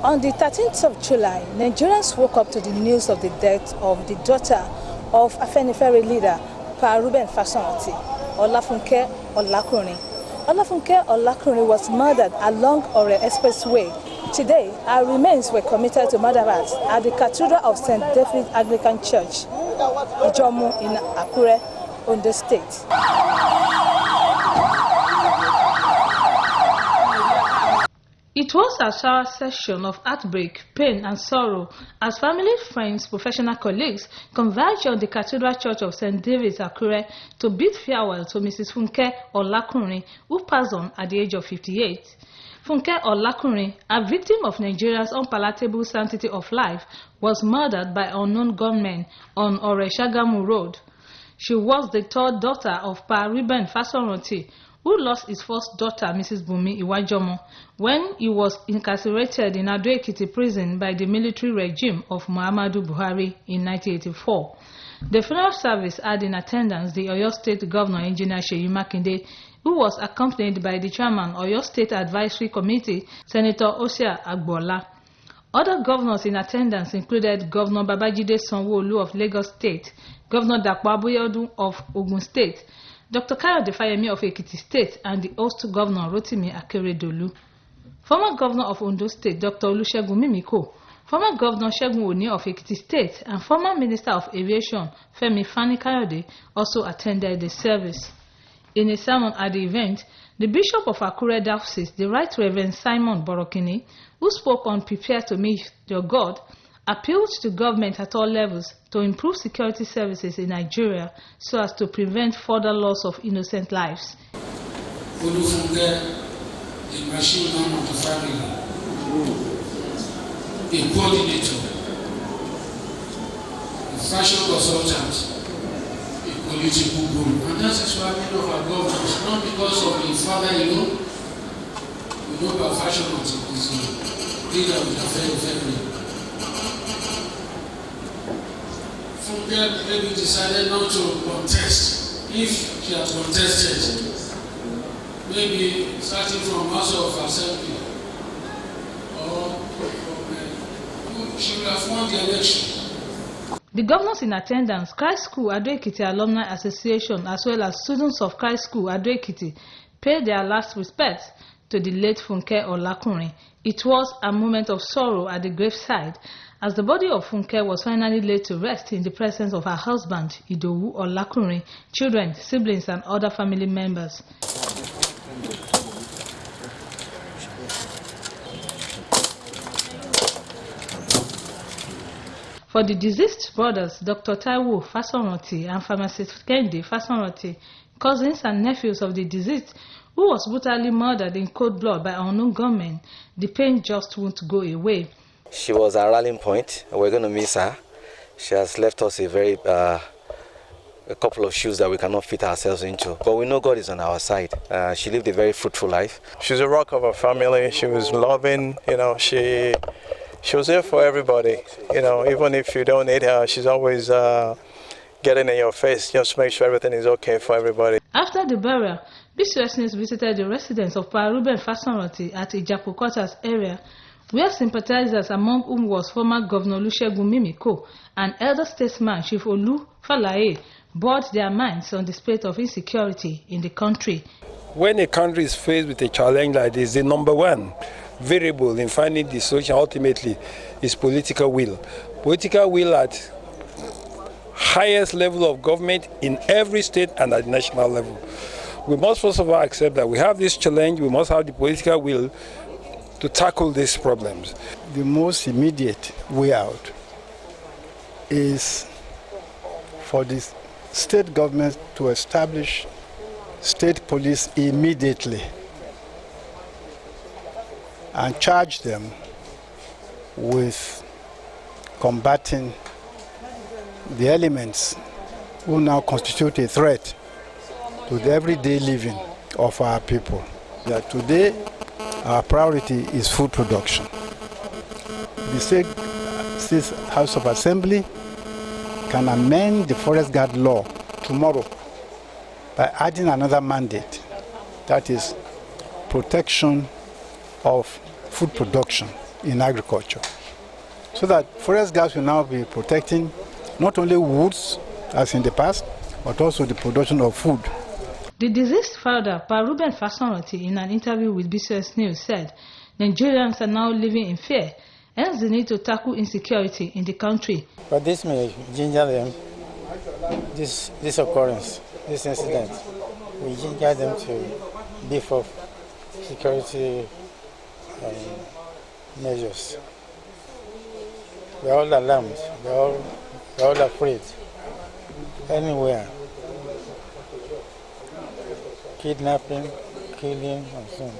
On the 13th of July, Nigerians woke up to the news of the death of the daughter of Afenifere leader, Pa Reuben Fashoranti, Olafunke Olakunrin. Olafunke Olakunrin was murdered along Ore Expressway. Today, her remains were committed to Madabat at the Cathedral of St. David Anglican Church, Ijomu in Akure, Ondo State. It was a sour session of heartbreak, pain and sorrow as family, friends, professional colleagues converged on the Cathedral Church of St. David's Akure to bid farewell to Mrs. Funke Olakunrin, who passed on at the age of 58. Funke Olakunrin, a victim of Nigeria's unpalatable sanctity of life, was murdered by unknown gunmen on Ore Shagamu Road. She was the third daughter of Pa Reuben Fashoranti, who lost his first daughter, Mrs. Bumi Iwajomo, when he was incarcerated in Ado-Ekiti prison by the military regime of Muhammadu Buhari in 1984. The funeral service had in attendance the Oyo State Governor, Engineer Seyi Makinde, who was accompanied by the chairman, Oyo State Advisory Committee, Senator Osia Agbola. Other governors in attendance included Governor Babajide Sanwo-Olu of Lagos State, Governor Dapo Abiodun of Ogun State, Dr. Kayode Fayemi of Ekiti State, and the host governor Rotimi Akeredolu. Former governor of Ondo State, Dr. Olusegun Mimiko, former governor Segun Oni of Ekiti State, and former minister of aviation Femi Fani-Kayode also attended the service. In a sermon at the event, the Bishop of Akure Diocese, the Right Reverend Simon Borokini, who spoke on Prepare to Meet Your God, appealed to government at all levels to improve security services in Nigeria so as to prevent further loss of innocent lives. Olufunke, the machine gun of the family, a coordinator, a fashion consultant, a political guru. And that is why many of our governors, not because of the father alone, we know about fashion is a leader of the family. Funke maybe decided not to contest. If she has contested, maybe starting from House of Assembly, or she will have won the election. The governors in attendance, Christ School Ado-Ekiti Alumni Association, as well as students of Christ School Ado-Ekiti, paid their last respects to the late Funke Olakunrin. It was a moment of sorrow at the graveside, as the body of Funke was finally laid to rest in the presence of her husband, Idowu Olakunrin, children, siblings, and other family members. For the deceased brothers, Dr. Taiwo Fashoranti and pharmacist Kehinde Fashoranti, cousins and nephews of the deceased, who was brutally murdered in cold blood by unknown gunmen, the pain just won't go away. She was our rallying point. We're going to miss her. She has left us a couple of shoes that we cannot fit ourselves into. But we know God is on our side. She lived a very fruitful life. She's a rock of our family. She was loving. She was there for everybody. Even if you don't need her, she's always getting in your face just to make sure everything is okay for everybody. After the burial, BCS visited the residence of Pa Reuben Fashoranti at Ijapu Quarters area, where sympathizers, among whom was former Governor Olusegun Mimiko and elder statesman Chief Olu Falaye, brought their minds on the state of insecurity in the country. When a country is faced with a challenge like this, the number one variable in finding the solution ultimately is political will. Political will at highest level of government in every state and at the national level. We must first of all accept that we have this challenge. We must have the political will to tackle these problems. The most immediate way out is for the state government to establish state police immediately and charge them with combating the elements who now constitute a threat to the everyday living of our people. That today our priority is food production. The State House of Assembly can amend the Forest Guard law tomorrow by adding another mandate, that is protection of food production. in agriculture. So that forest gas will now be protecting not only woods, as in the past, but also the production of food. The deceased father, Pa Ruben Fasonroti, in an interview with BCS News, said Nigerians are now living in fear, hence the need to tackle insecurity in the country. But this may ginger them, this occurrence, this incident, will ginger them to beef up security measures. They're all alarmed, they're all afraid. Anywhere. Kidnapping, killing, and so on.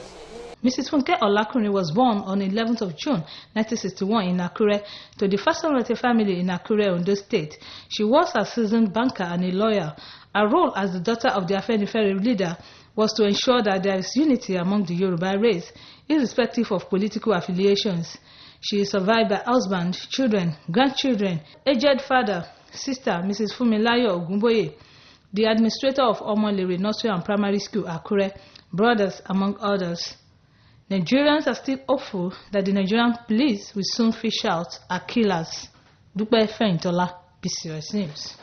Mrs. Funke Olakunrin was born on 11th of June 1961 in Akure to the Fasonroti family in Akure, Ondo State. She was a seasoned banker and a lawyer. Her role as the daughter of the Afenifere leader was to ensure that there is unity among the Yoruba race, irrespective of political affiliations. She is survived by husband, children, grandchildren, aged father, sister, Mrs. Fumilayo Ogunboye, the administrator of Omolere Nursery and Primary School, Akure, brothers, among others. Nigerians are still hopeful that the Nigerian police will soon fish out our killers. Dupe Feintola, BCS News.